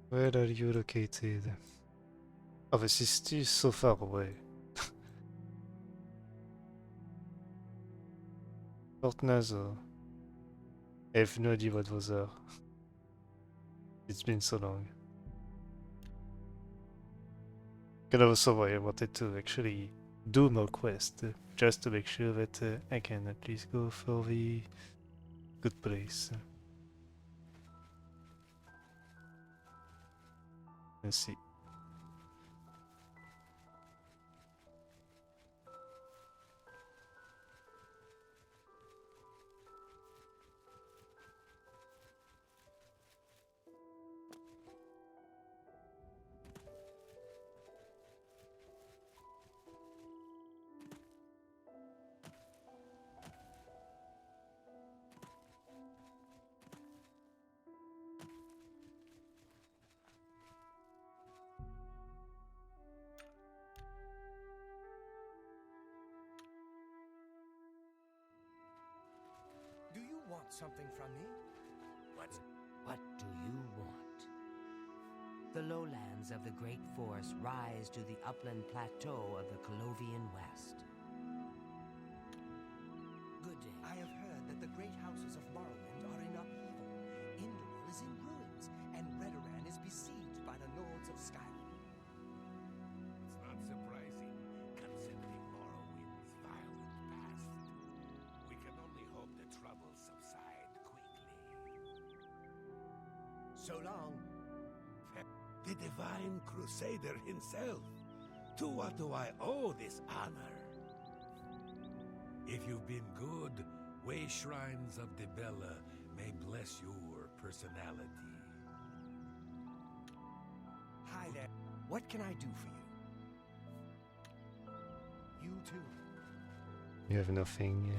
Where are you located? Oh, this is still so far away. Fort Nazo. I have no idea what those are. It's been so long. Kind of also why I wanted to actually do more quests, just to make sure that I can at least go for the good place. Let's see. Do you want something from me? What do you want? The lowlands of the Great Forest rise to the upland plateau of the Colovian West. Good day. I have heard that the great houses of Morrowind are in upheaval. Indoril is in ruins, and Redoran is besieged by the Lords of Skyrim. It's not surprising, considering Morrowind's violent past. We can only hope the troubles subside quickly. So long. The Divine Crusader himself. To what do I owe this honor? If you've been good, way shrines of Dibella may bless your personality. Hi there. What can I do for you? You too. You have nothing.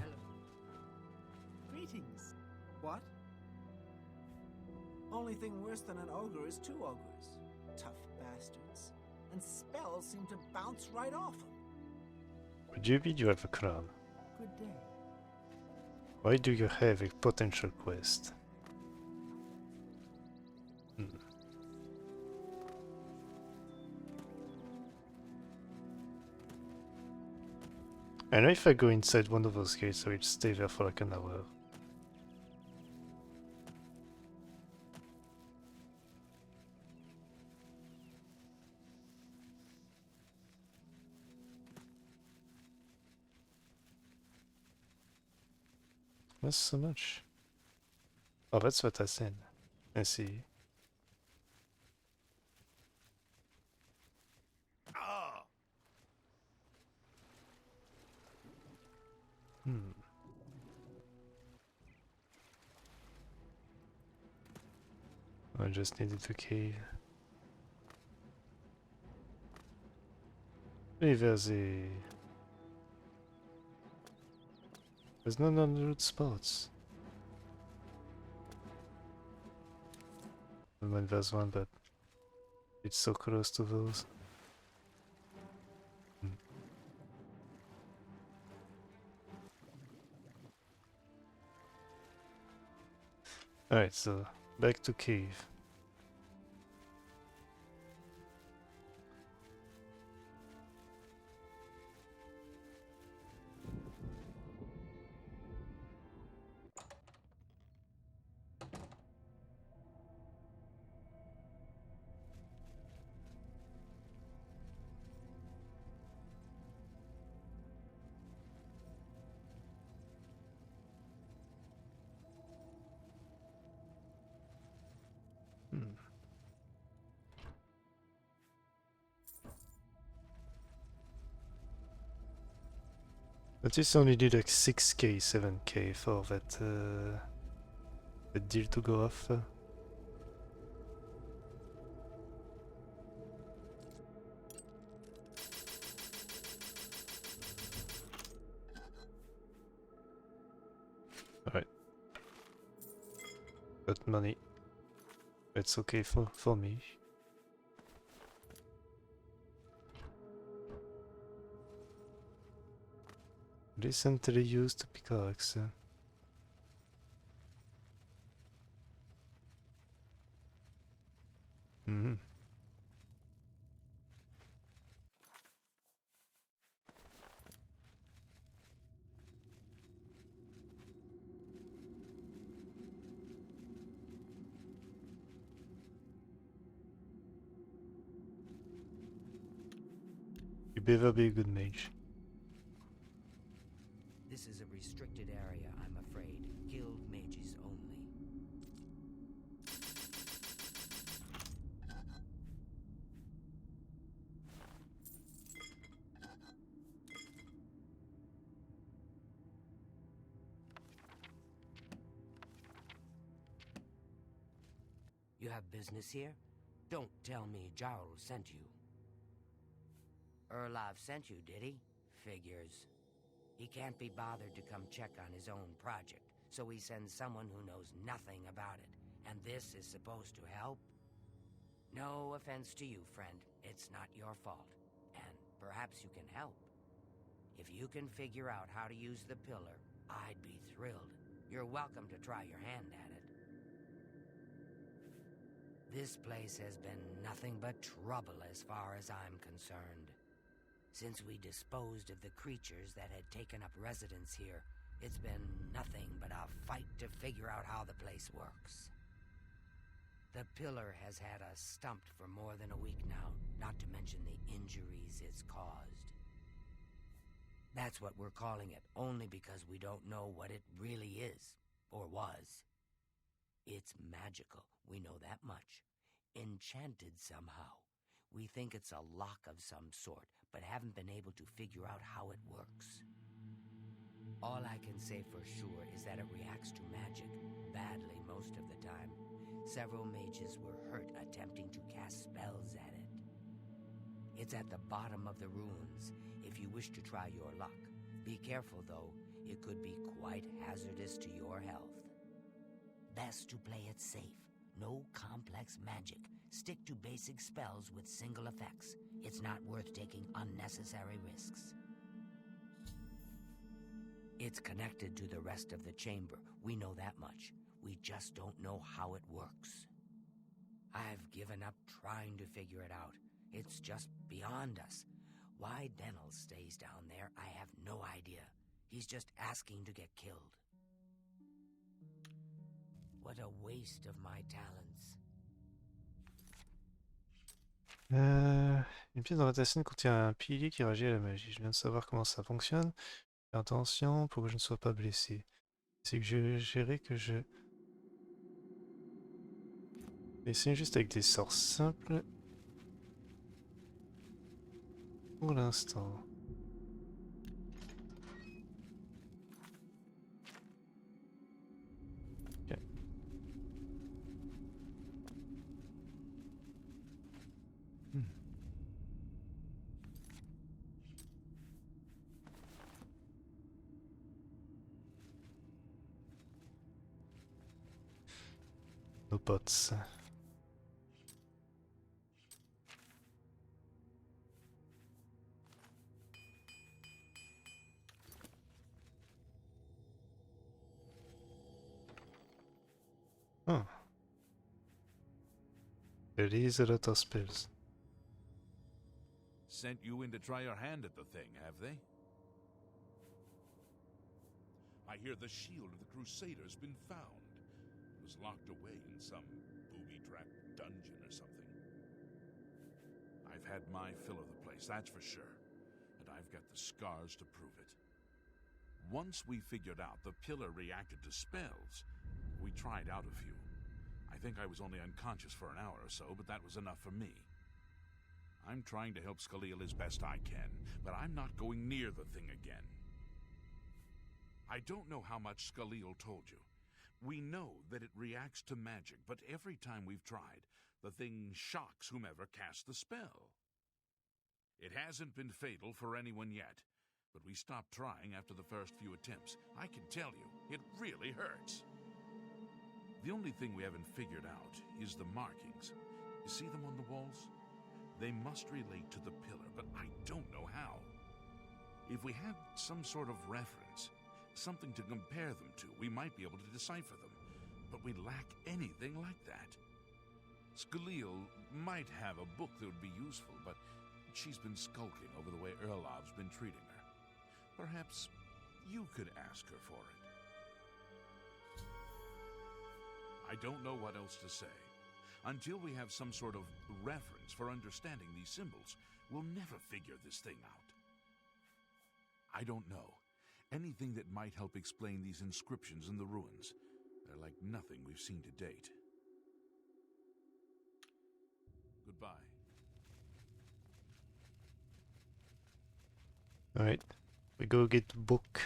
Greetings. What? Only thing worse than an ogre is two ogres. Tough bastards. And spells seem to bounce right off them. Would you be you have a crown? Good day. Why do you have a potential quest? I know if I go inside one of those gates, I will stay there for like an hour. That's so much. Oh, that's Vahtacen. I see. Ah! I just needed to cave. Hey, there's no non-root spots. I mean, there's one, but it's so close to those. Alright, so back to cave. But this only did like 6k, 7k for that deal to go off. Alright. Got money. It's okay for me. Recently used pickaxe. Mhm. You better be a good mage. This is a restricted area, I'm afraid. Guild mages only. You have business here? Don't tell me Jarl sent you. Erlav sent you, did he? Figures. He can't be bothered to come check on his own project, so he sends someone who knows nothing about it. And this is supposed to help? No offense to you, friend. It's not your fault. And perhaps you can help. If you can figure out how to use the pillar, I'd be thrilled. You're welcome to try your hand at it. This place has been nothing but trouble as far as I'm concerned. Since we disposed of the creatures that had taken up residence here, it's been nothing but a fight to figure out how the place works. The pillar has had us stumped for more than a week now, not to mention the injuries it's caused. That's what we're calling it, only because we don't know what it really is, or was. It's magical, we know that much. Enchanted somehow. We think it's a lock of some sort, but haven't been able to figure out how it works. All I can say for sure is that it reacts to magic, badly most of the time. Several mages were hurt attempting to cast spells at it. It's at the bottom of the ruins, if you wish to try your luck. Be careful though, it could be quite hazardous to your health. Best to play it safe. No complex magic. Stick to basic spells with single effects. It's not worth taking unnecessary risks. It's connected to the rest of the chamber. We know that much. We just don't know how it works. I've given up trying to figure it out. It's just beyond us. Why Denel stays down there, I have no idea. He's just asking to get killed. What a waste of my talents. Une pièce dans Vahtacen contient un pilier qui réagit à la magie. Je viens de savoir comment ça fonctionne. Fais attention pour que je ne sois pas blessé. C'est que j'ai géré que je... vais essayer juste avec des sorts simples. Pour l'instant. Ok. Nos potes. Oh. Release a lot of spells. Sent you in to try your hand at the thing, have they? I hear the shield of the Crusader's been found. It was locked away in some booby-trapped dungeon or something. I've had my fill of the place, that's for sure. And I've got the scars to prove it. Once we figured out the pillar reacted to spells, we tried out a few. I think I was only unconscious for an hour or so, but that was enough for me. I'm trying to help Skalil as best I can, but I'm not going near the thing again. I don't know how much Skalil told you. We know that it reacts to magic, but every time we've tried, the thing shocks whomever cast the spell. It hasn't been fatal for anyone yet, but we stopped trying after the first few attempts. I can tell you, it really hurts. The only thing we haven't figured out is the markings. You see them on the walls? They must relate to the pillar, but I don't know how. If we had some sort of reference, something to compare them to, we might be able to decipher them. But we lack anything like that. ruins. Galil might have a book that would be useful, but she's been skulking over the way Erlov's been treating her. Perhaps you could ask her for it. I don't know what else to say. Until we have some sort of reference for understanding these symbols, we'll never figure this thing out. I don't know. Anything that might help explain these inscriptions in the ruins. They're like nothing we've seen to date. Goodbye. Alright, we go get the book.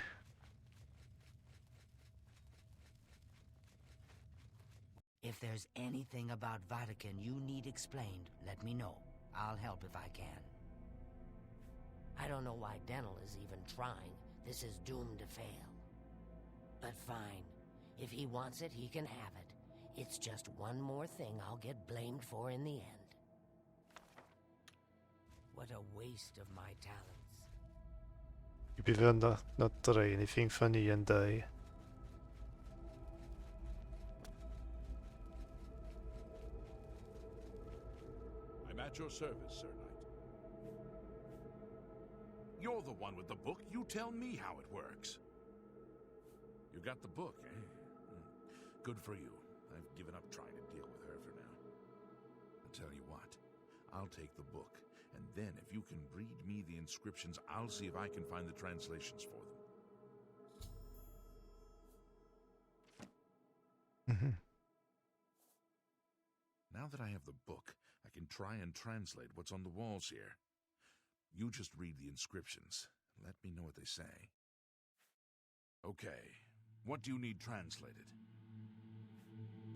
If there's anything about Vahtacen you need explained, let me know. I'll help if I can. I don't know why Dental is even trying. This is doomed to fail. But fine. If he wants it, he can have it. It's just one more thing I'll get blamed for in the end. What a waste of my talents. You prefer not try anything funny and die. I'm at your service, Sir Knight. You're the one with the book. You tell me how it works. You got the book, eh? Good for you. I've given up trying to deal with her for now. I'll tell you what. I'll take the book, and then if you can read me the inscriptions, I'll see if I can find the translations for them. Mm-hmm. Now that I have the book, I can try and translate what's on the walls here. You just read the inscriptions. Let me know what they say. Okay. What do you need translated?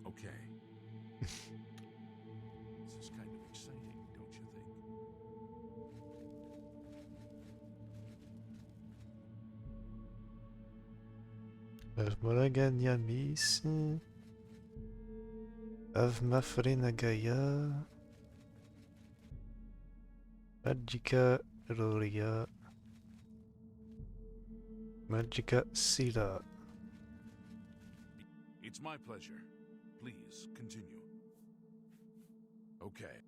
Okay. This is kind of exciting, don't you think? Armoragania mis. Avmafrena Gaia. Magica Roria. Magica Sila. It's my pleasure. Please, continue. Okay.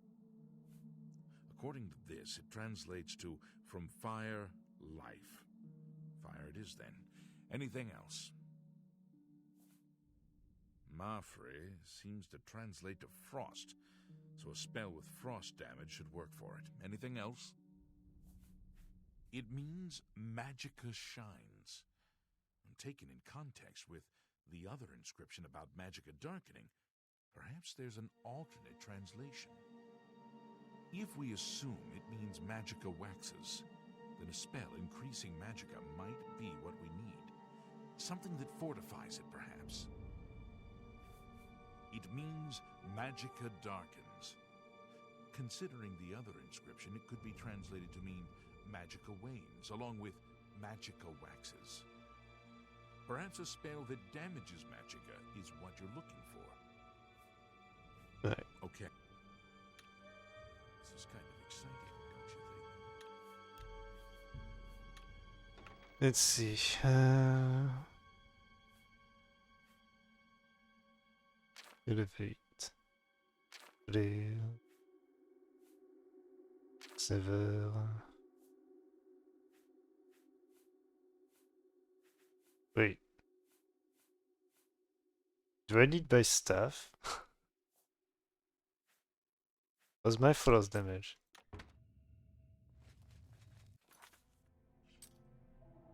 According to this, it translates to from fire, life. Fire it is then. Anything else? Mafre seems to translate to frost, so a spell with frost damage should work for it. Anything else? It means Magica shines. And taken in context with the other inscription about Magica darkening, perhaps there's an alternate translation. If we assume it means Magica waxes, then a spell increasing Magica might be what we need. Something that fortifies it, perhaps. It means Magica darkens. Considering the other inscription, it could be translated to mean Magica wanes, along with Magica waxes. Perhaps a spell that damages Magica is what you're looking for. Right. Okay. This is kind of exciting, don't you think? Let's see. Elevate. Rare. Sever. Wait. Do I need my staff? Was my frost damage?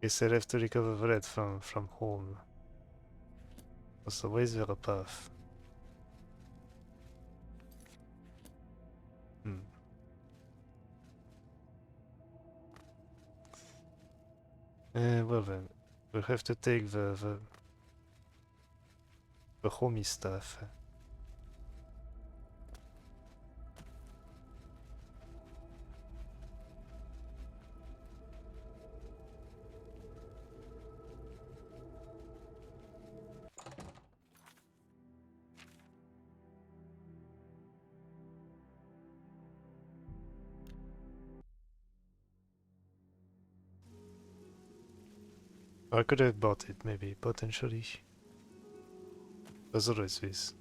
Guess I have to recover red from home. Also, where is there a path? Well then, we'll have to take the homie stuff. I could have bought it, maybe, potentially. There's always this.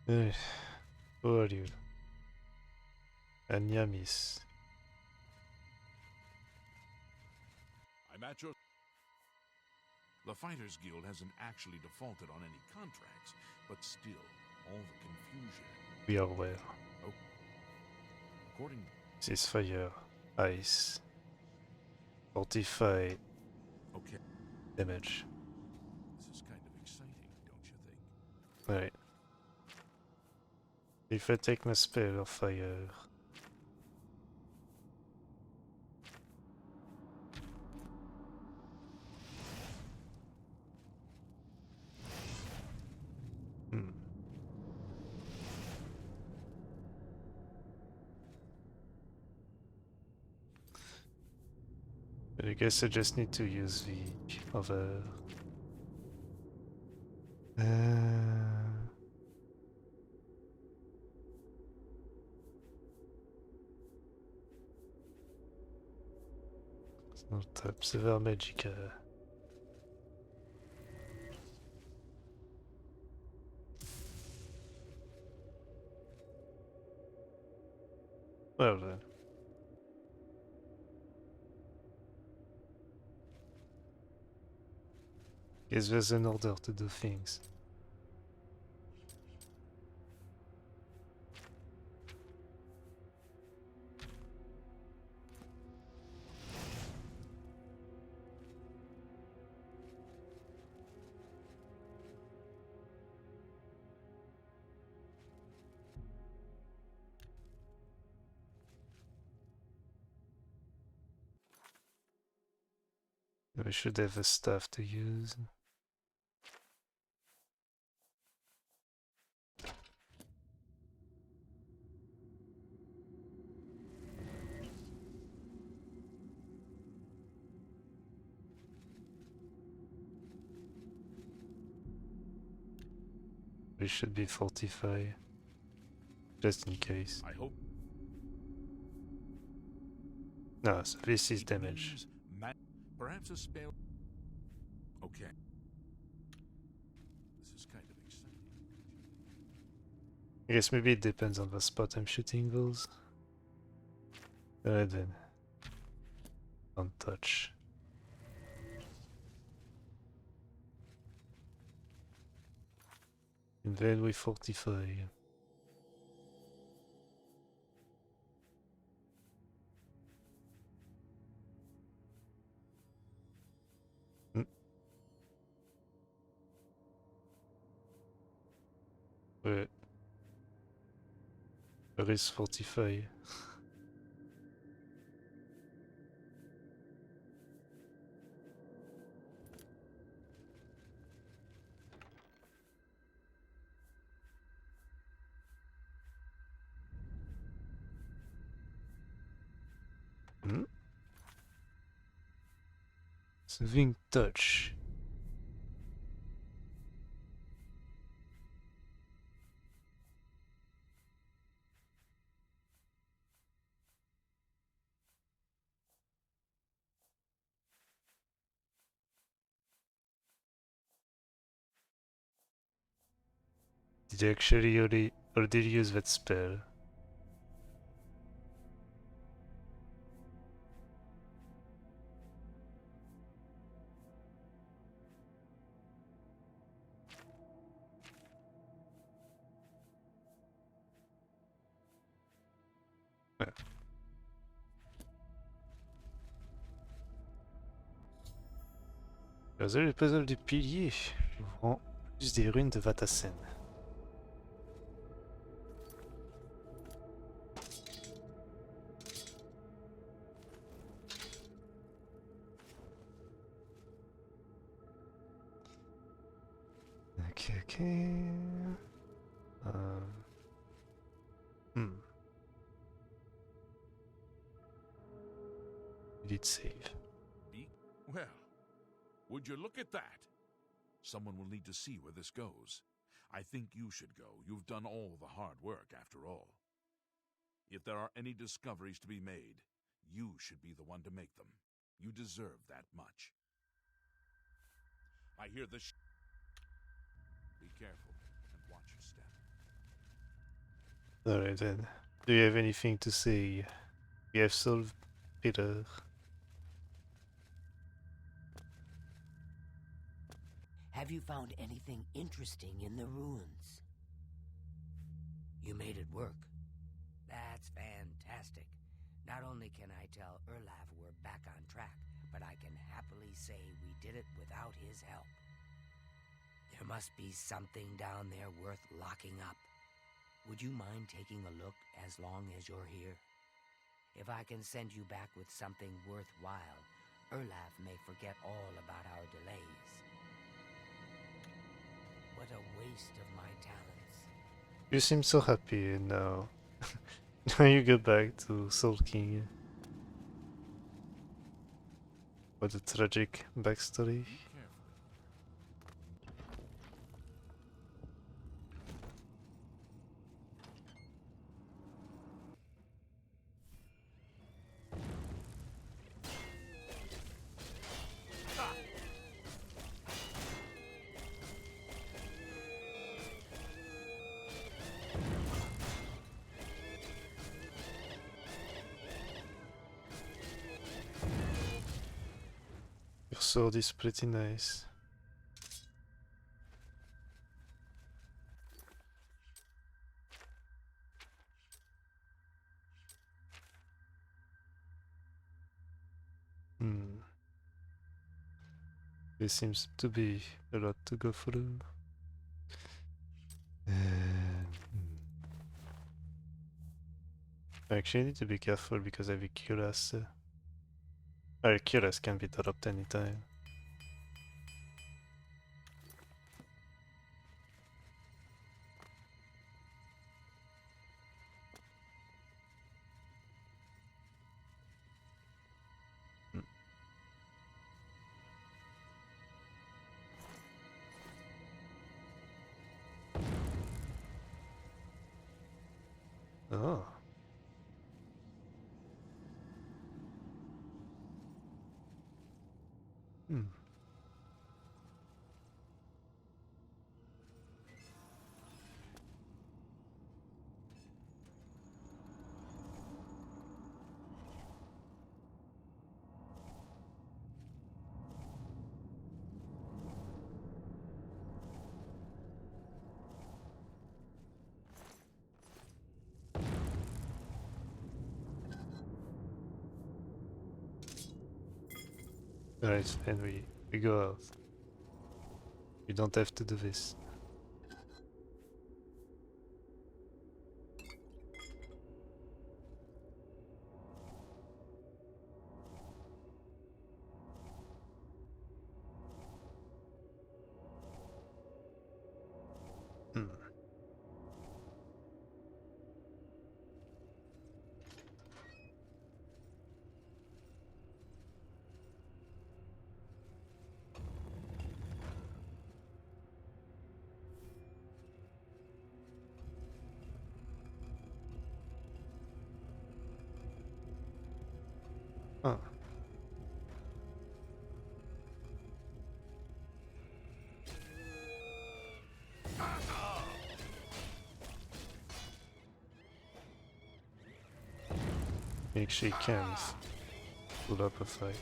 Who are you? Anyamis. I'm at your... The Fighters Guild hasn't actually defaulted on any contracts, but still, all the confusion... We are well. Oh. According... Ceasefire. Ice. Fortify. Okay. Damage. This is kind of exciting, don't you think? Right. If I take my spell of fire. Hmm. But I guess I just need to use the other. Not type Severe Magica. Well then. Guess there's an order to do things. We should have a staff to use. We should be fortified. Just in case. I hope... No, so this is It damage. means perhaps a spell... Okay. This is kind of exciting. I guess maybe it depends on the spot I'm shooting those. Alright then. Don't touch. And then we fortify. Wait. Where is fortify? Saving touch. Did you actually already use that spell? Ouais. Résolu le puzzle du pilier, ouvrant plus des ruines de Vahtacen. Ok. We did save. Well, would you look at that? Someone will need to see where this goes. I think you should go. You've done all the hard work, after all. If there are any discoveries to be made, you should be the one to make them. You deserve that much. I hear the Be careful and watch your step. Alright then. Do you have anything to say? We have solved Peter. Have you found anything interesting in the ruins? You made it work. That's fantastic. Not only can I tell Erlav we're back on track, but I can happily say we did it without his help. There must be something down there worth locking up. Would you mind taking a look as long as you're here? If I can send you back with something worthwhile, Erlav may forget all about our delays. What a waste of my talents. You seem so happy now. Now you go back to sulking. What a tragic backstory. Be careful. Your sword is pretty nice. Hmm. There seems to be a lot to go through. I actually need to be careful because I have a cuirass. Our cuirass can be dropped anytime. Hmm. Oh. Hmm. Alright, and we go out. You don't have to do this. Hmm. Oh. He actually can pull up a fight.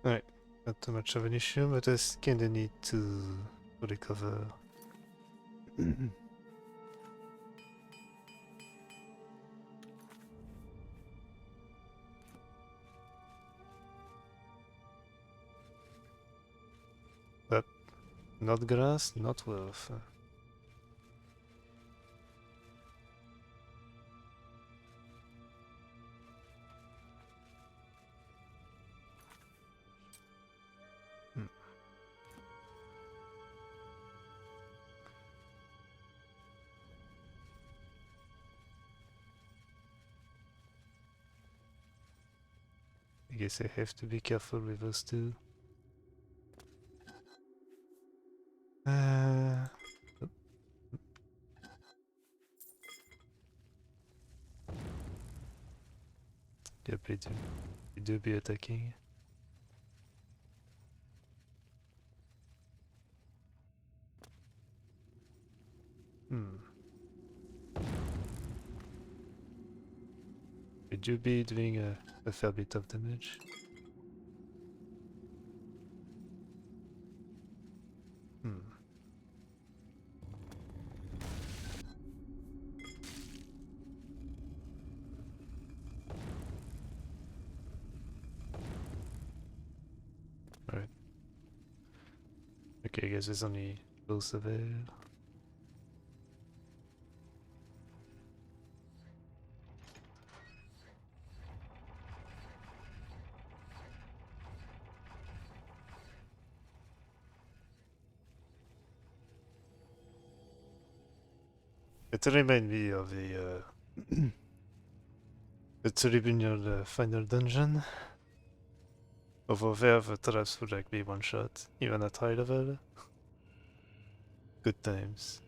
Alright, not too much of an issue, but I kinda need to recover. But not grass, not worth. Hmm. guess I have to be careful with those two. Yep, they do be attacking. They do be doing a fair bit of damage. Right. Okay, I guess there's only those there. It reminds me of the it's really near the final dungeon. Over there, the traps would like be one shot, even at high level. Good times.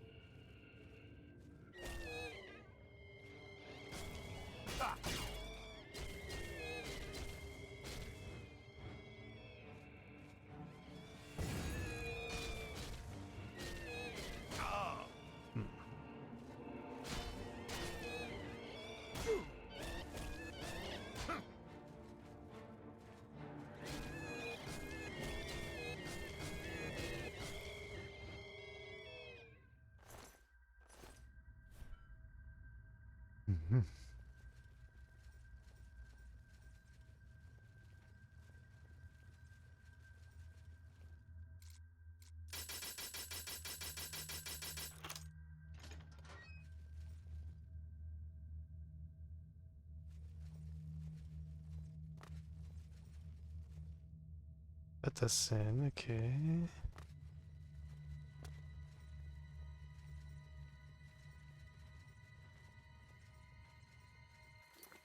Vahtacen, okay.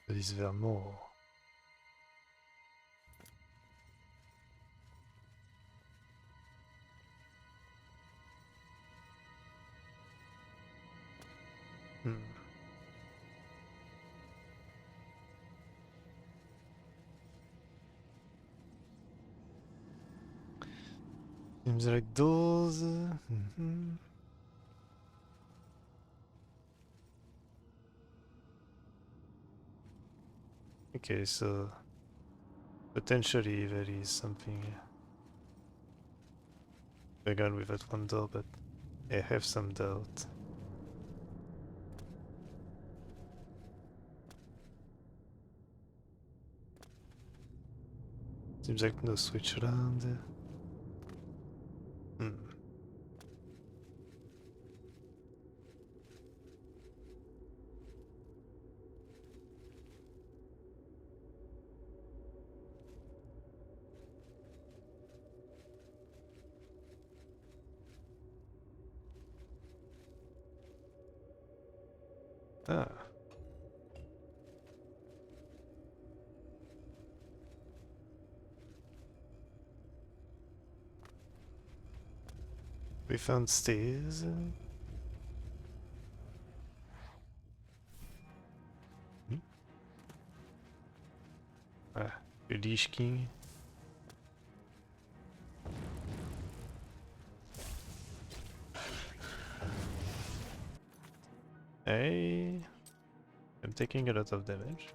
Is there more? Seems like those. Okay, so potentially there is something going on with that one door, but I have some doubt. Seems like no switch around. Ah. We found stairs. Ah, Lich King. Hey, I'm taking a lot of damage.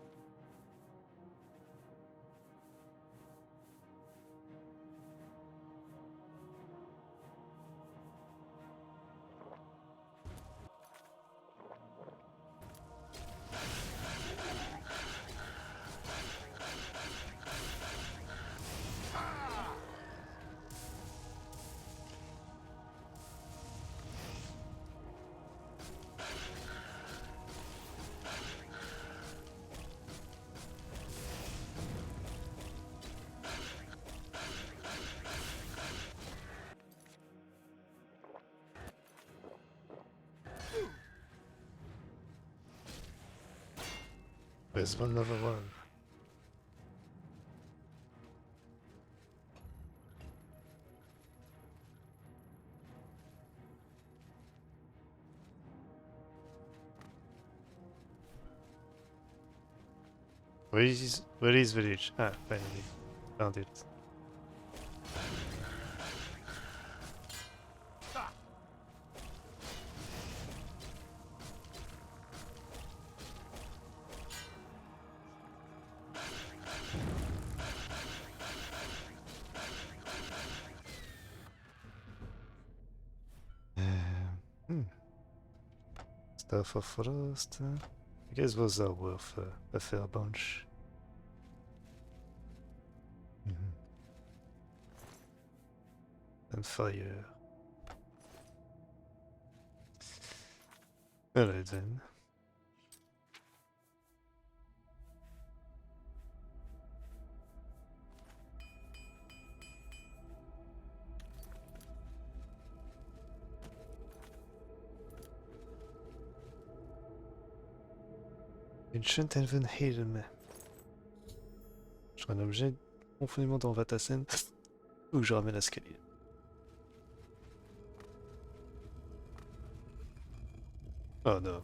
There's another one. Where is village? Ah, finally. Found it. Hmm. Stuff of frost. I guess those are worth a fair bunch. And fire. Alright then. Ancient Elven Helm. Je trouve un objet confusément dans Vahtacen. Faut que je ramène l'escalier. Oh no.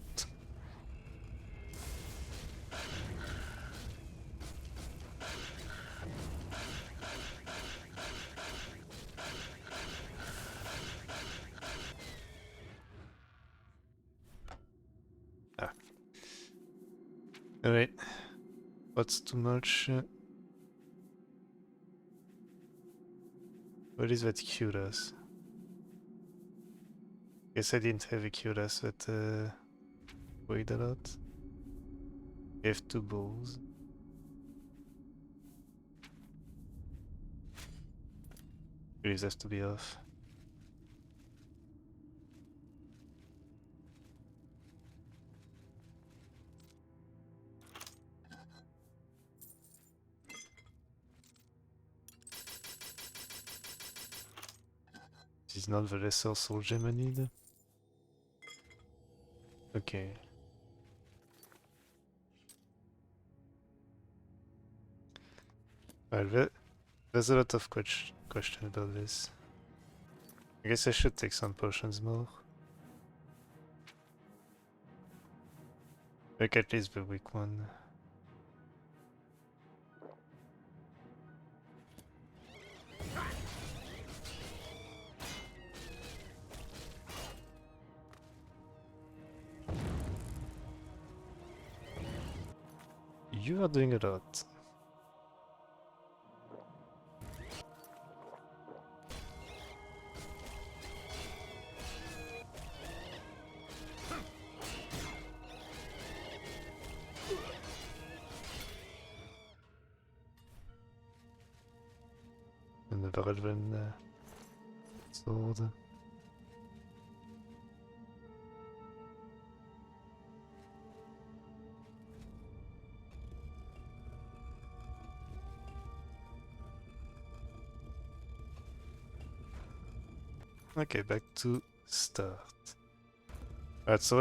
Ah. Alright. What's too much? What is that cuirass? Guess I didn't have a cuirass that weighed a lot. I have 2 balls. These have to be off. This is not the lesser soul gem I need. Okay. Well, there's a lot of question about this. I guess I should take some potions more. Like at least the weak one. You are doing a lot. Another elven sword. Okay, back to start. Alright, so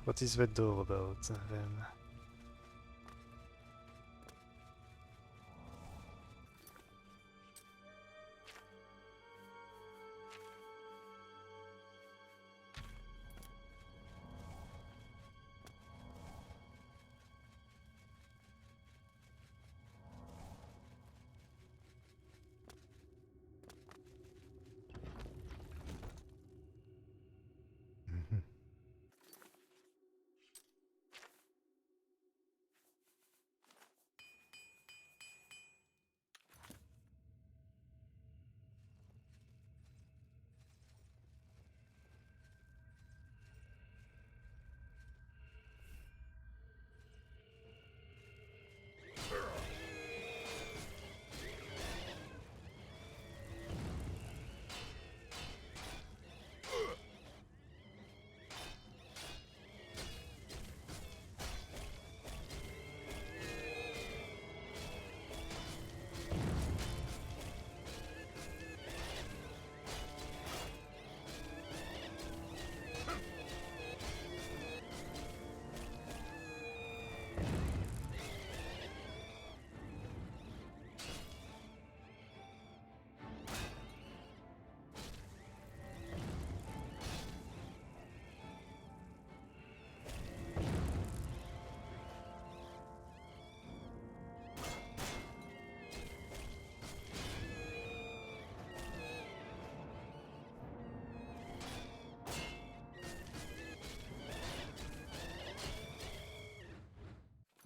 what is the door about then?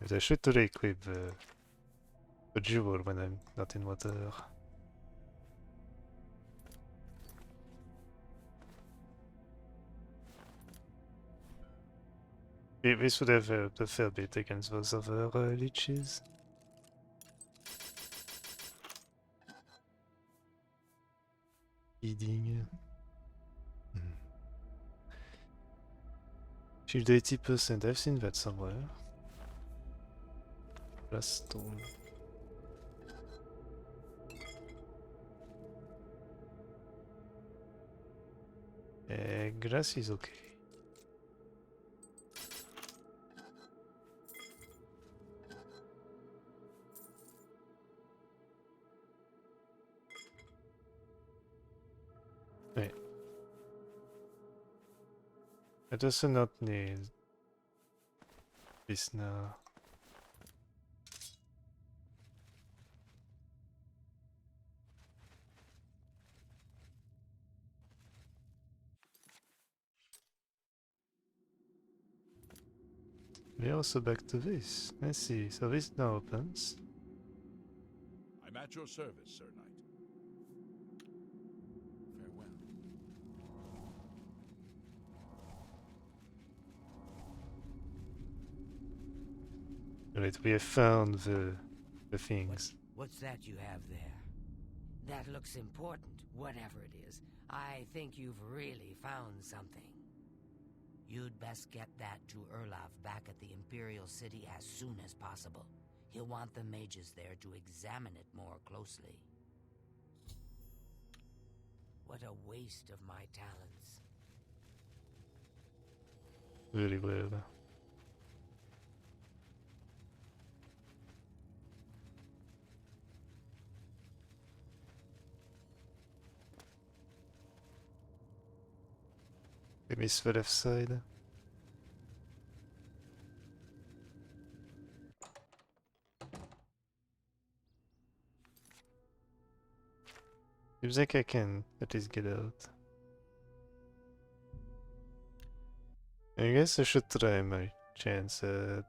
But I should totally equip the jewel when I'm not in water. This would have helped a fair bit against those other leeches. Feeding. Shield 80%, I've seen that somewhere. Blast stone. Grass is okay. Wait. I does not need this now. We're also back to this. I see. So this now opens. I'm at your service, Sir Knight. Farewell. Right, we have found the things. What's that you have there? That looks important, whatever it is. I think you've really found something. You'd best get that to Erlaf back at the Imperial City as soon as possible. He'll want the mages there to examine it more closely. What a waste of my talents. Really well. We miss the left side. Seems like I can at least get out. I guess I should try my chance at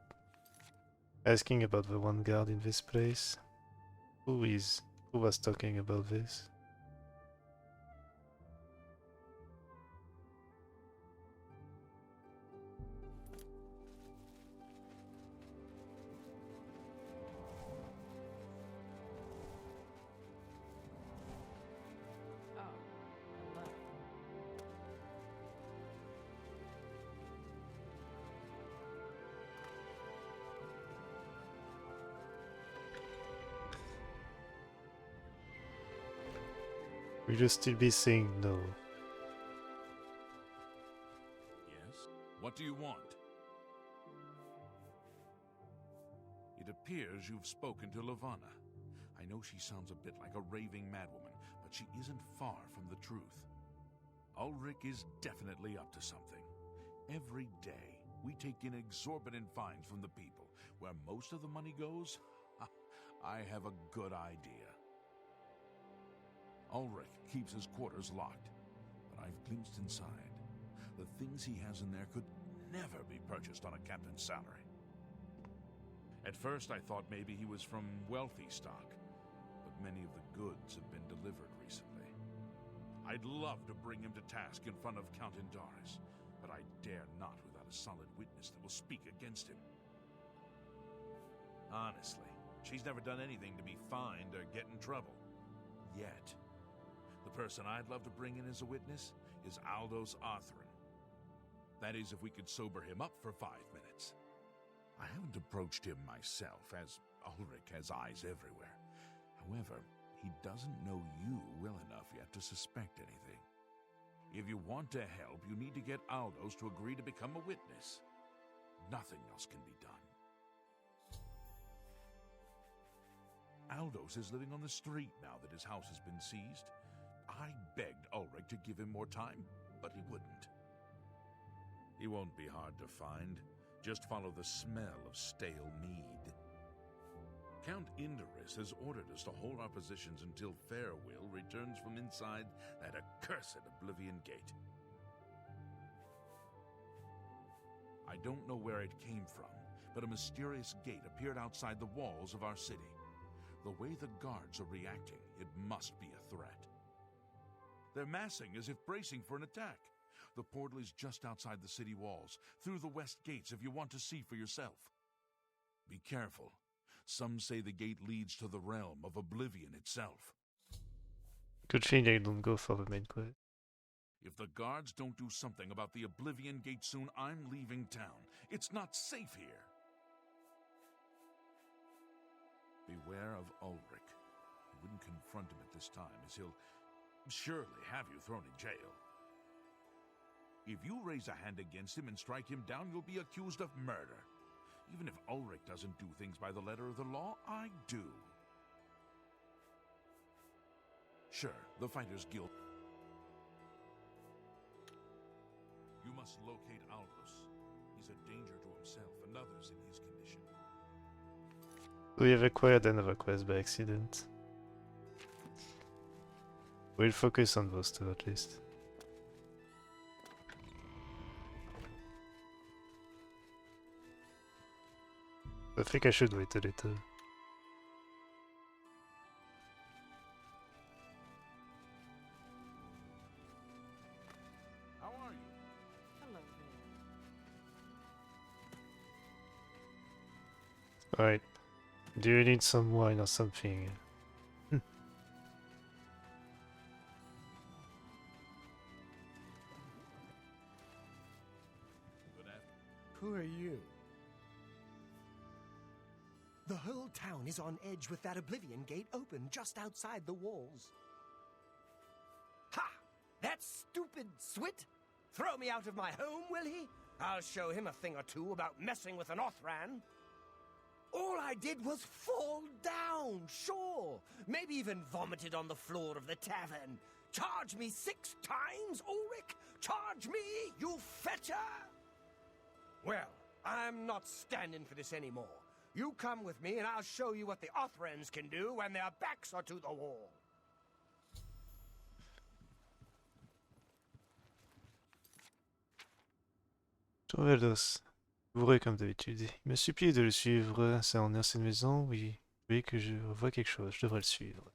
asking about the one guard in this place. Who was talking about this? Will you still be saying no? Yes? What do you want? It appears you've spoken to Lavanna. I know she sounds a bit like a raving madwoman, but she isn't far from the truth. Ulrich is definitely up to something. Every day, we take in exorbitant fines from the people. Where most of the money goes? I have a good idea. Ulrich keeps his quarters locked, but I've glimpsed inside. The things he has in there could never be purchased on a captain's salary. At first I thought maybe he was from wealthy stock, but many of the goods have been delivered recently. I'd love to bring him to task in front of Count Indaris, but I dare not without a solid witness that will speak against him. Honestly, she's never done anything to be fined or get in trouble. Yet. The person I'd love to bring in as a witness is Aldous Arthrin. That is, if we could sober him up for 5 minutes. I haven't approached him myself, as Ulrich has eyes everywhere. However, he doesn't know you well enough yet to suspect anything. If you want to help, you need to get Aldous to agree to become a witness. Nothing else can be done. Aldous is living on the street now that his house has been seized. I begged Ulrich to give him more time, but he wouldn't. He won't be hard to find. Just follow the smell of stale mead. Count Indaris has ordered us to hold our positions until Fairwill returns from inside that accursed Oblivion gate. I don't know where it came from, but a mysterious gate appeared outside the walls of our city. The way the guards are reacting, it must be a threat. They're massing as if bracing for an attack. The portal is just outside the city walls, through the west gates if you want to see for yourself. Be careful. Some say the gate leads to the realm of Oblivion itself. Good thing I don't go for the main quest. If the guards don't do something about the Oblivion gate soon, I'm leaving town. It's not safe here. Beware of Ulrich. I wouldn't confront him at this time, as he'll surely have you thrown in jail. If you raise a hand against him and strike him down, you'll be accused of murder. Even if Ulrich doesn't do things by the letter of the law, I do. Sure, the Fighters Guild. You must locate Aldous. He's a danger to himself and others in his condition. We have acquired another quest by accident. We'll focus on those two at least. I think I should wait a little. How are you? Hello there. Alright. Do you need some wine or something? Good afternoon. Who are you? The whole town is on edge with that Oblivion gate open just outside the walls. Ha! That stupid Swit? Throw me out of my home, will he? I'll show him a thing or two about messing with an Othran. All I did was fall down, sure. Maybe even vomited on the floor of the tavern. Charge me 6 times, Ulrich? Charge me, you fetter? Well, I'm not standing for this anymore. You come with me and I'll show you what the Othrans can do when their backs are to the wall. Torvaldos, bourré comme d'habitude. Il m'a supplié de le suivre. C'est en ancienne maison, oui. Oui, que je vois quelque chose. Je devrais le suivre.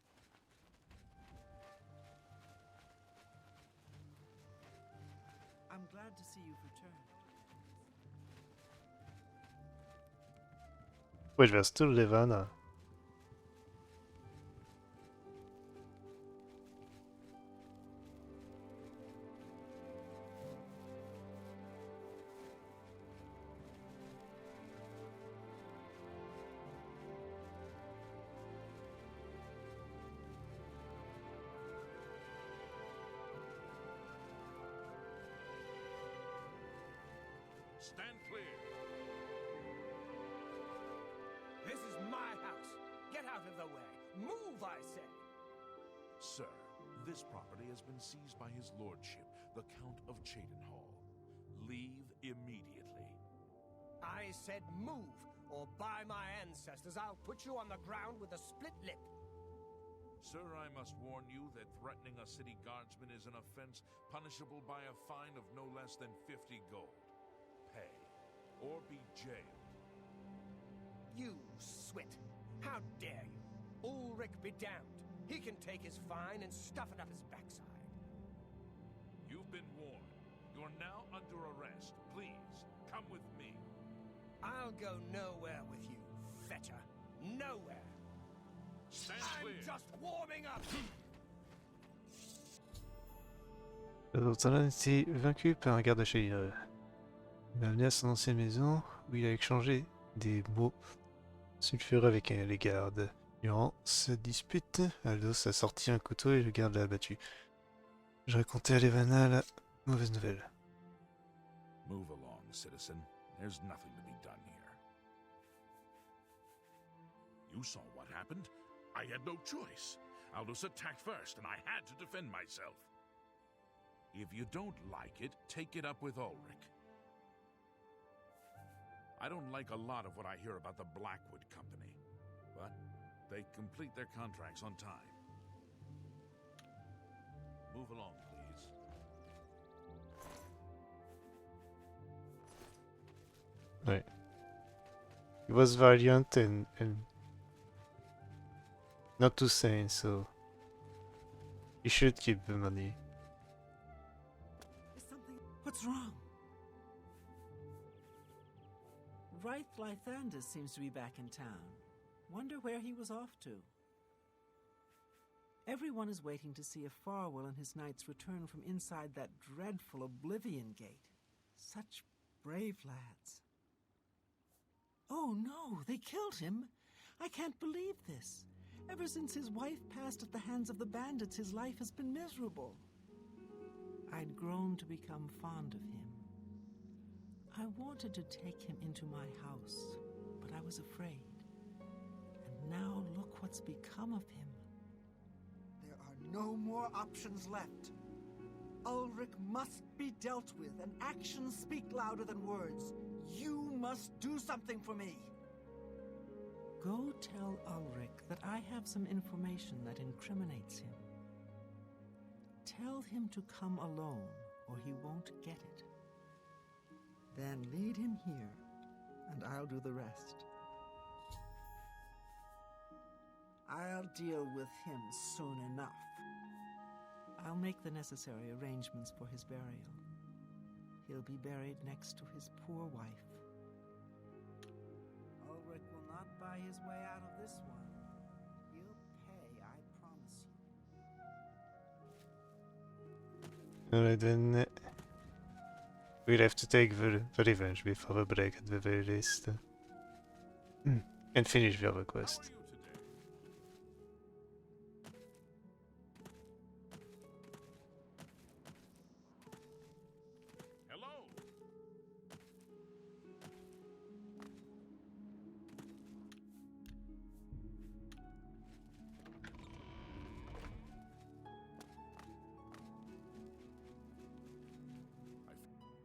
I'm glad to see you've returned. Pojď vers tu Levana. Stand clear. This is my house. Get out of the way. Move, I say. Sir, this property has been seized by his lordship, the Count of Cheydinhall. Leave immediately. I said move, or by my ancestors, I'll put you on the ground with a split lip. Sir, I must warn you that threatening a city guardsman is an offense punishable by a fine of no less than 50 gold. Pay, or be jailed. You Swit. How dare you? Ulrich be damned. He can take his fine and stuff it up his backside. You've been warned. You're now under arrest. Please, come with me. I'll go nowhere with you, fetter. Nowhere. Stand I'm clear. just warming up. Vahtacen a été vaincu par un garde à Cheydinhall. Il m'a amené à son ancienne maison où il a échangé des mots sulfureux avec les gardes. Durant cette dispute, Aldous a sorti un couteau et le garde l'a abattu. Je racontais à Levana la mauvaise nouvelle. Move along, citizen. There's nothing to be done here. You saw what happened? I had no choice. Aldous attacked first, and I had to defend myself. If you don't like it, take it up with Ulrich. I don't like a lot of what I hear about the Blackwood Company, but they complete their contracts on time. Move along, please. Ouais. he was valiant and not too sane, so he should keep the money. Is something... What's wrong? Vahtacen seems to be back in town. Wonder where he was off to. Everyone is waiting to see if Farwell and his knights return from inside that dreadful Oblivion gate. Such brave lads. Oh no, they killed him! I can't believe this. Ever since his wife passed at the hands of the bandits, his life has been miserable. I'd grown to become fond of him. I wanted to take him into my house, but I was afraid. And now look what's become of him. There are no more options left. Ulrich must be dealt with, and actions speak louder than words. You must do something for me. Go tell Ulrich that I have some information that incriminates him. Tell him to come alone, or he won't get it. Then lead him here, and I'll do the rest. I'll deal with him soon enough. I'll make the necessary arrangements for his burial. He'll be buried next to his poor wife. Ulrich will not buy his way out of this one. He'll pay, I promise you. Alright, then we'll have to take the revenge before the break at the very least. And finish the other quest.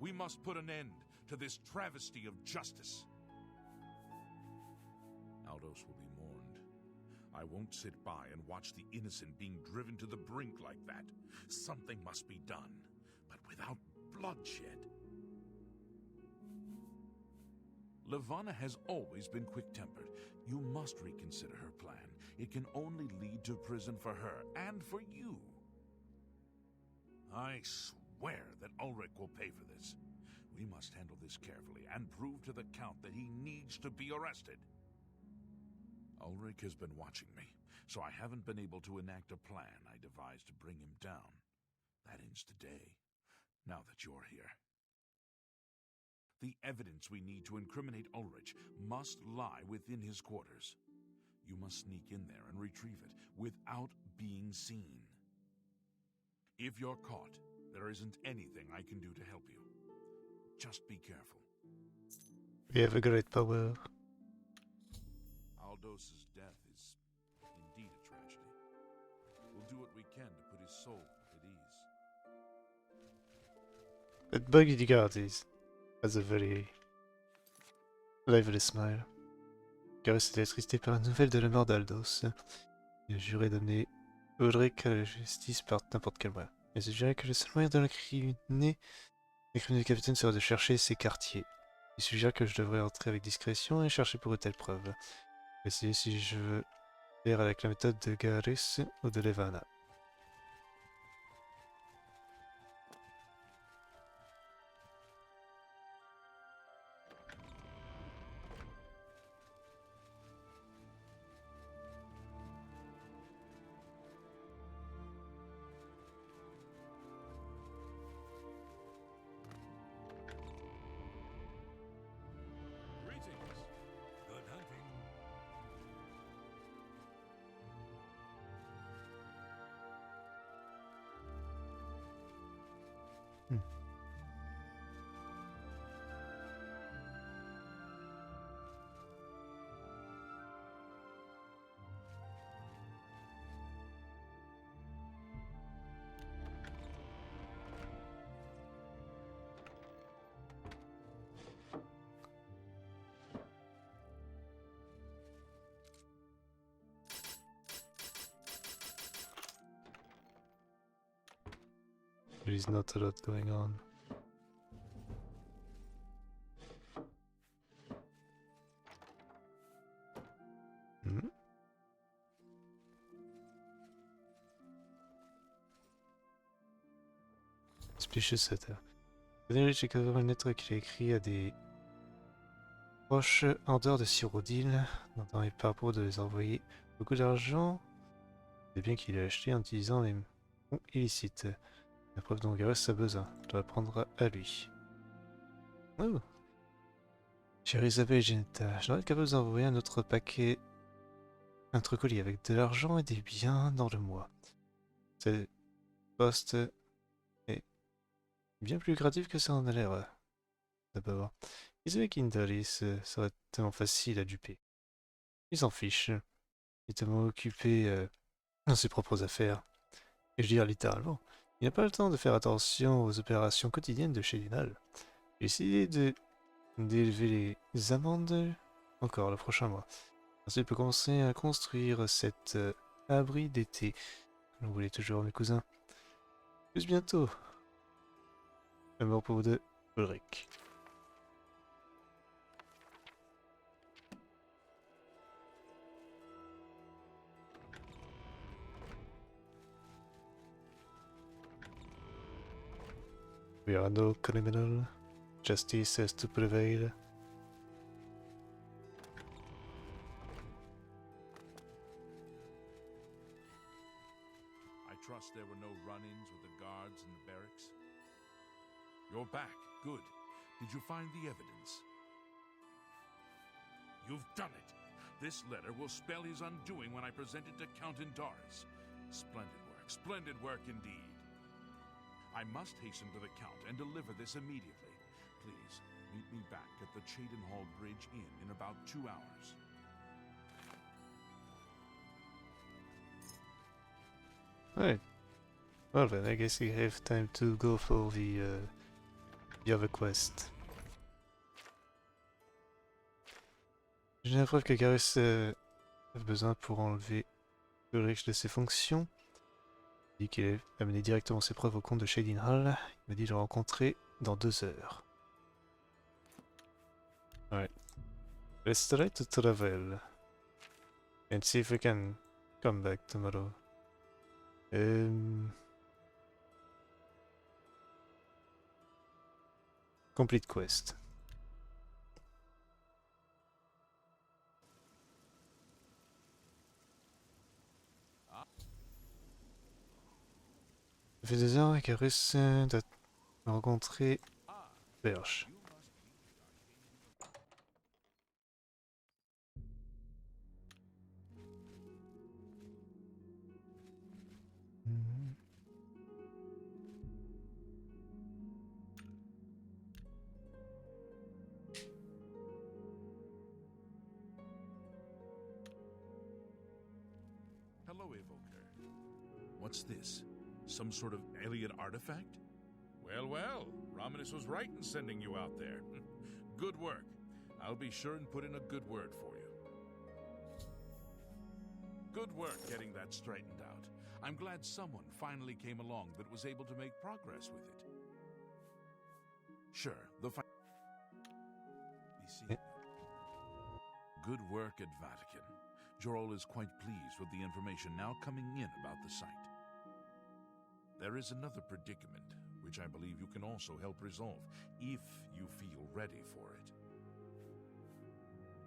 We must put an end to this travesty of justice. Aldos will be mourned. I won't sit by and watch the innocent being driven to the brink like that. Something must be done, but without bloodshed. Levana has always been quick-tempered. You must reconsider her plan. It can only lead to prison for her and for you. I swear that Ulrich will pay for this. We must handle this carefully and prove to the Count that he needs to be arrested. Ulrich has been watching me, so I haven't been able to enact a plan I devised to bring him down. That ends today, now that you're here. The evidence we need to incriminate Ulrich must lie within his quarters. You must sneak in there and retrieve it without being seen. If you're caught, there isn't anything I can do to help you. Just be careful. We have a great power. Aldos's death is indeed a tragedy. We'll do what we can to put his soul at ease. That buggy guard has a very lively smile. Garrus était attristé par la nouvelle de la mort d'Aldos. Il a juré d'amener Ulrich à la justice par n'importe quel moyen. Il suggérait que le seul moyen de l'incriminer du capitaine serait de chercher ses quartiers. Il suggère que je devrais entrer avec discrétion et chercher pour eux telle preuve. Essayer si je veux faire avec la méthode de Garrus ou de Levana. There is not a lot going on. Suspicious letter. Frédéric découvre une lettre qu'il a écrite à des proches en dehors de Cyrodiil, dans les propos de les envoyer beaucoup d'argent. C'est bien qu'il a acheté en utilisant les fonds illicites. La preuve dont Garrus a besoin. Je dois la prendre à lui. Oh. Chère Isabelle et Genetta, je dois être capable de vous envoyer un autre paquet, un autre colis avec de l'argent et des biens dans le mois. Cette poste est bien plus gratuite que ça en a l'air. D'abord, Isabelle Kindalis serait tellement facile à duper. Il s'en fiche. Il est tellement occupé dans ses propres affaires. Et je veux dire littéralement, il n'a pas le temps de faire attention aux opérations quotidiennes de chez Linal. J'ai décidé d'élever les amendes encore le prochain mois. Ensuite, il peut commencer à construire cet abri d'été. Vous voulez toujours, mes cousins. Plus bientôt. Amour pour vous deux, Ulrich. We are no criminal. Justice has to prevail. I trust there were no run-ins with the guards in the barracks? You're back. Good. Did you find the evidence? You've done it! This letter will spell his undoing when I present it to Count Indaris. Splendid work indeed. I must hasten to the Count and deliver this immediately. Please, meet me back at the Cheydinhall Bridge Inn in about 2 hours. Alright. Well then, I guess you have time to go for the other quest. J'ai la preuve que Garrus a besoin pour enlever Ulrich de ses fonctions. Il dit qu'il a amené directement ses preuves au compte de Cheydinhall. Il m'a dit de le rencontrer dans 2 heures. Alright. Let's try to travel. And see if we can come back tomorrow. Complete quest. Ça fait 2 heures et Garrus doit rencontrer Berge. Hello, Evoker. What's this? Some sort of alien artifact? Well, well, Romanus was right in sending you out there. Good work. I'll be sure and put in a good word for you. Good work getting that straightened out. I'm glad someone finally came along that was able to make progress with it. Sure, the Good work at Vahtacen. Jorol is quite pleased with the information now coming in about the site. There is another predicament, which I believe you can also help resolve, if you feel ready for it.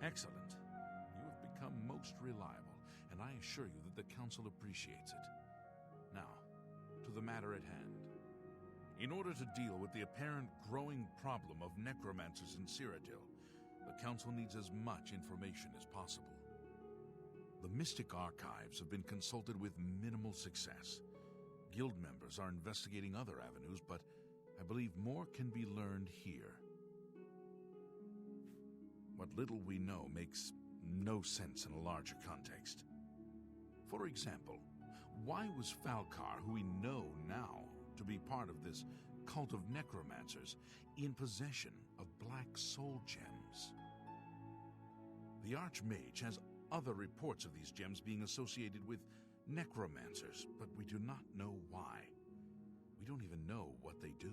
Excellent. You have become most reliable, and I assure you that the Council appreciates it. Now, to the matter at hand. In order to deal with the apparent growing problem of necromancers in Cyrodiil, the Council needs as much information as possible. The Mystic Archives have been consulted with minimal success. Guild members are investigating other avenues, but I believe more can be learned here. What little we know makes no sense in a larger context. For example, why was Falcar, who we know now to be part of this cult of necromancers, in possession of black soul gems? The Archmage has other reports of these gems being associated with necromancers, but we do not know why. We don't even know what they do.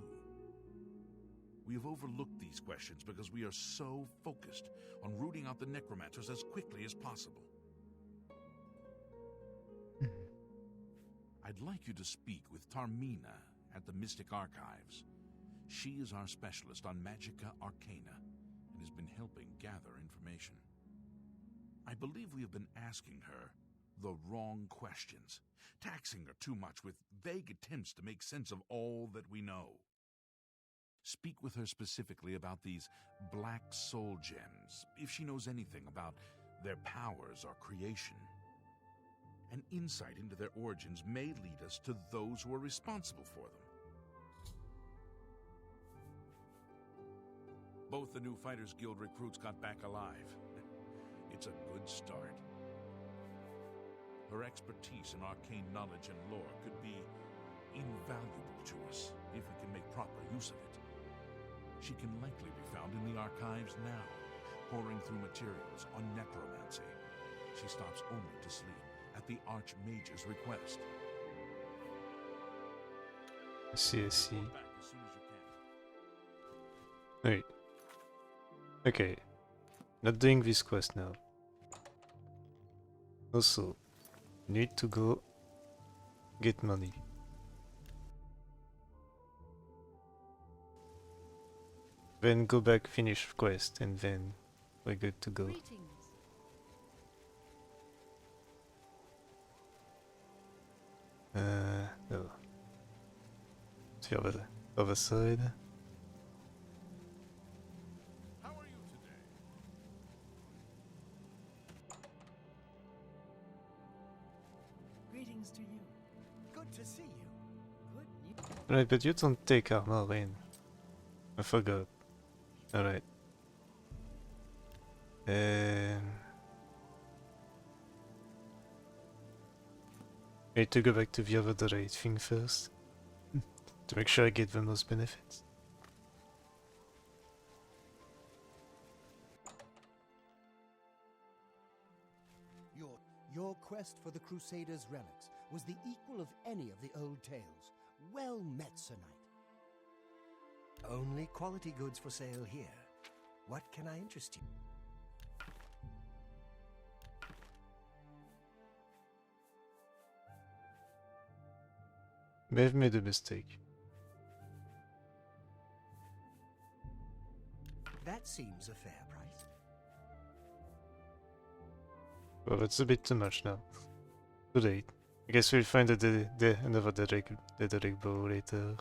We have overlooked these questions because we are so focused on rooting out the necromancers as quickly as possible. I'd like you to speak with Tarmina at the Mystic Archives. She is our specialist on Magica Arcana and has been helping gather information. I believe we have been asking her the wrong questions, taxing her too much with vague attempts to make sense of all that we know. Speak with her specifically about these black soul gems, if she knows anything about their powers or creation. An insight into their origins may lead us to those who are responsible for them. Both the new Fighters Guild recruits got back alive. It's a good start. Her expertise in arcane knowledge and lore could be invaluable to us if we can make proper use of it. She can likely be found in the archives now, poring through materials on necromancy. She stops only to sleep at the Archmage's request. I see, I see. Report back as soon as you can. Wait. Okay. Not doing this quest now. Also, need to go get money. Then go back, finish quest, and then we're good to go. Greetings. No. The other side. How are you today? Greetings to you. Good to see you. Good news. Right, but you don't take armor in. I forgot. Alright. I need to go back to the other right thing first. To make sure I get the most benefits. Your quest for the Crusaders' relics was the equal of any of the old tales. Well met, Sir Knight. Only quality goods for sale here. What can I interest you? May have made a mistake. That seems a fair price. Well, that's a bit too much now. Too late. I guess we'll find another Dedrick bow later.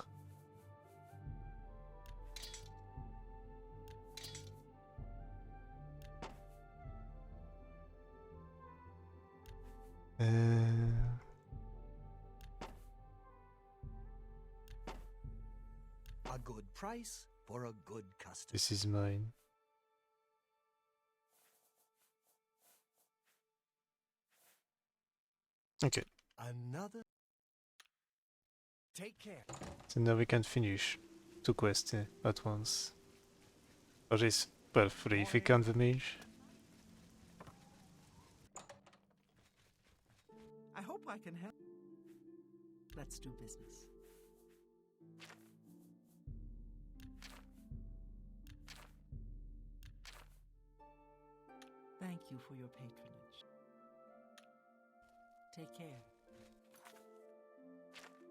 A good price for a good customer. This is mine. Okay, Another. Take care. so now we can finish two quests at once. Or is, well, three if we count the mage. I hope I can help. Let's do business. Thank you for your patronage. Take care.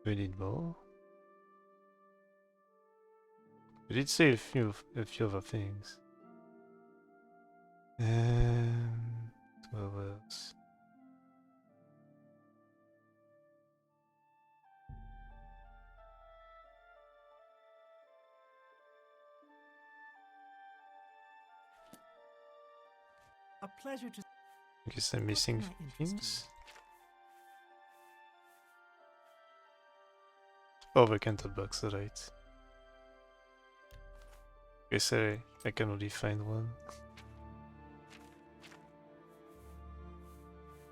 We need more. We did say a few other things. 2 hours. A pleasure to. I guess I'm missing can I interest you? things. Oh, the candle box, right. Guess I can only find one.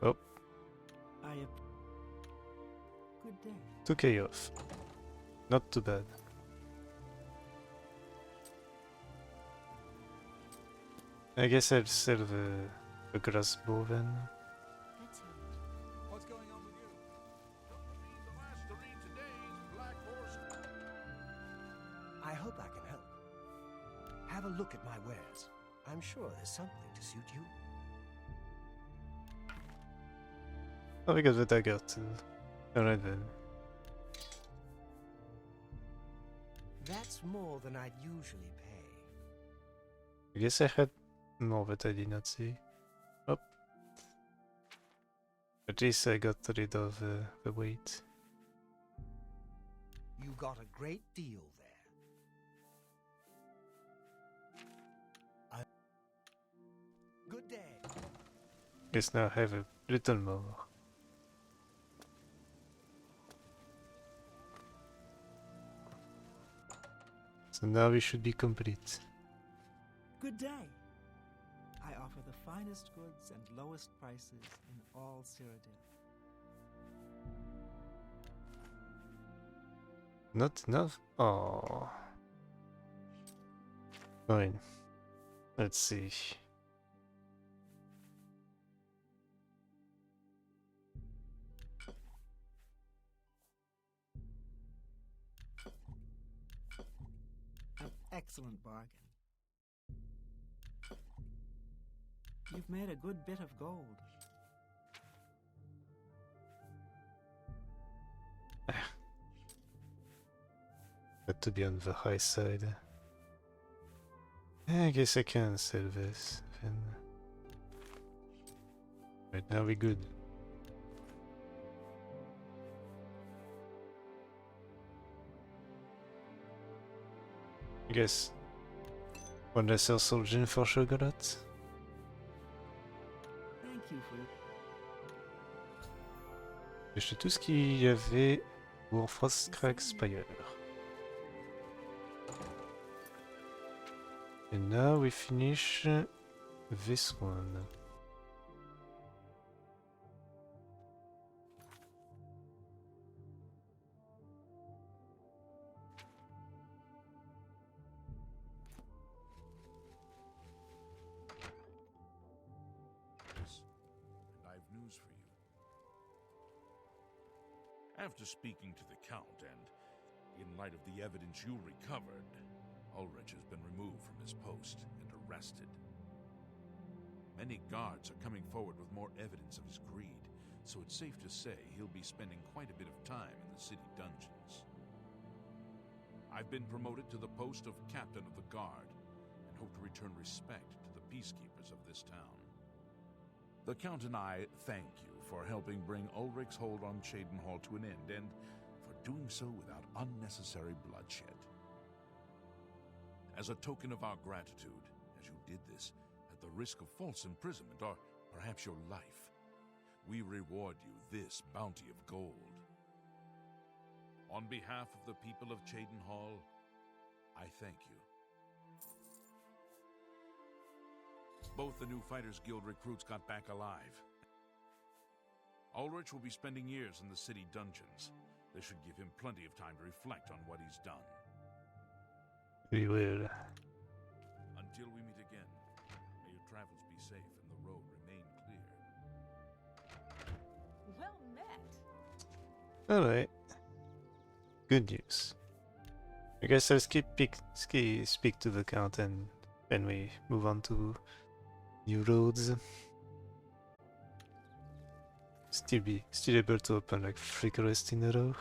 Oh, Good day. 2k off. Not too bad. I guess I'll sell the glass bow then. Let's hear it. What's going on with you? Don't be the last to read today's Black Horse. I hope I can help. Have a look at my wares. I'm sure there's something to suit you. Oh, we got the dagger too. Alright then. That's more than I'd usually pay. I guess I had more, but I did not see. Oh. At least I got rid of the weight. You got a great deal there. Good day. Guess now I have a little more. So now we should be complete. Good day. I offer the finest goods and lowest prices in all Cyrodiil. Not enough? Oh. Fine. Let's see. An excellent bargain. You've made a good bit of gold. Got to be on the high side. I guess I can sell this. Then. Right now we're good. I guess one less Soulgin for Chocolat. Thank you for your... J'ai acheté tout ce qu'il y avait pour Frostcrag Spire. And now we finish this one. And I've news for you. After speaking to the Count, and in light of the evidence you recovered, Ulrich has been removed from his post and arrested. Many guards are coming forward with more evidence of his greed, so it's safe to say he'll be spending quite a bit of time in the city dungeons. I've been promoted to the post of Captain of the Guard, and hope to return respect to the peacekeepers of this town. The Count and I thank you for helping bring Ulrich's hold on Cheydinhal to an end, and for doing so without unnecessary bloodshed. As a token of our gratitude, as you did this at the risk of false imprisonment or perhaps your life, we reward you this bounty of gold. On behalf of the people of Cheydinhal, I thank you. Both the new Fighters Guild recruits got back alive. Ulrich will be spending years in the city dungeons. This should give him plenty of time to reflect on what he's done. We will. Until we meet again, may your travels be safe and the road remain clear. Well met. Alright. Good news. I guess I'll speak to the Count and then we move on to new roads. Still able to open like 3 quests in a row.